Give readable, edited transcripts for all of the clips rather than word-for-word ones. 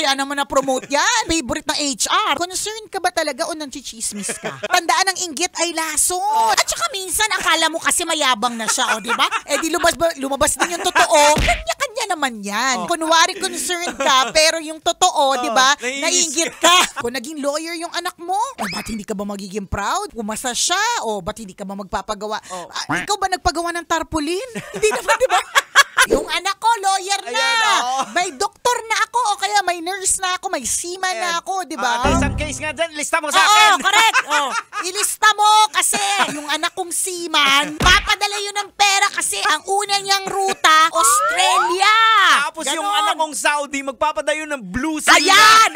kaya naman na-promote yan. Favorite ng HR. Concerned ka ba talaga o nanchichismis ka? Tandaan ng inggit ay lason. At saka minsan, akala mo kasi mayabang na siya, o diba? Eh di lumabas din yung totoo. Kanya-kanya naman yan. Kunwari concerned ka, pero yung totoo, diba? Naiinggit ka. Kung naging lawyer yung anak mo, ba't hindi ka ba magiging proud? Umasa siya, o ba't hindi ka ba magpapagawa? Ikaw ba nagpagawa ng tarpaulin? Hindi naman, diba? Yung anak ko, lawyer na. May doktor na ako, o kaya may nurse na ako, may seaman na ako, di ba? Isang case nga dyan, lista mo sa akin. Correct. Ilista mo kasi yung anak kong seaman, papadala yun ng pera kasi ang una niyang ruta, Australia. Tapos yung anak kong Saudi, magpapadayo ng blue sea. Ayan!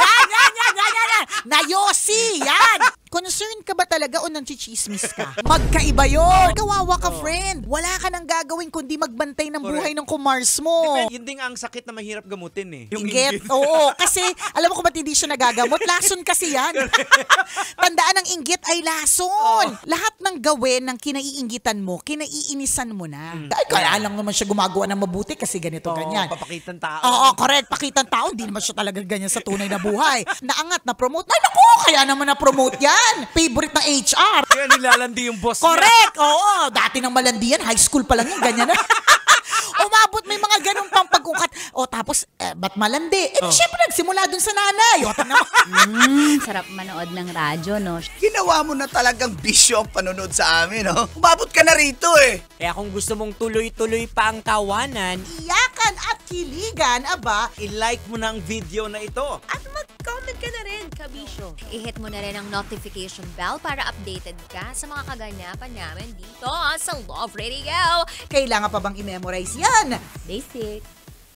Na Yossi! Yan! Concerned ka ba talaga o nanchichismis ka? Magkaiba yun. Kawawa ka, friend. Wala ka nang gagawin kundi magbantay ng buhay ng kumars mo. Yun din ang sakit na mahirap gamutin eh. Yung inggit. Oo. Kasi, alam mo kung ba't hindi siya nagagamot? Lason kasi yan. Tandaan ng inggit ay lason. Lahat ng gawin ng kinaiinggitan mo, kinaiinisan mo na. Kaya lang naman siya gumagawa ng mabuti kasi ganito, ganyan. Papakitang tao. Oo, correct. Pakitang tao. Hindi naman siya talaga ganyan sa tunay na buhay. Naangat, na-promote. Ay, naku! Kaya naman na-promote yan. Favorite ng HR. Kaya nilalandi yung boss niya. Correct. Oo. Dati ng malandi yan. High school pa lang yung ganyan na. Umabot may mga ganun pang pag-ukat. Tapos, ba't malandi? Siyempre, nagsimula dun sa nanay. Sarap manood ng radyo, no? Ginawa mo na talagang bisyo ang panonood sa amin, no? Umabot ka na rito, eh. Kaya kung gusto mong tuloy-tuloy pa ang tawanan, iyakan at kiligan, aba, i-like mo na ang video na ito. At mag-comment ka na rin, kabisyo. I-hit mo na rin ang notification bell para updated ka sa mga kaganapan namin dito sa Love Radio. Kailangan pa bang i-memorize yan? Basic.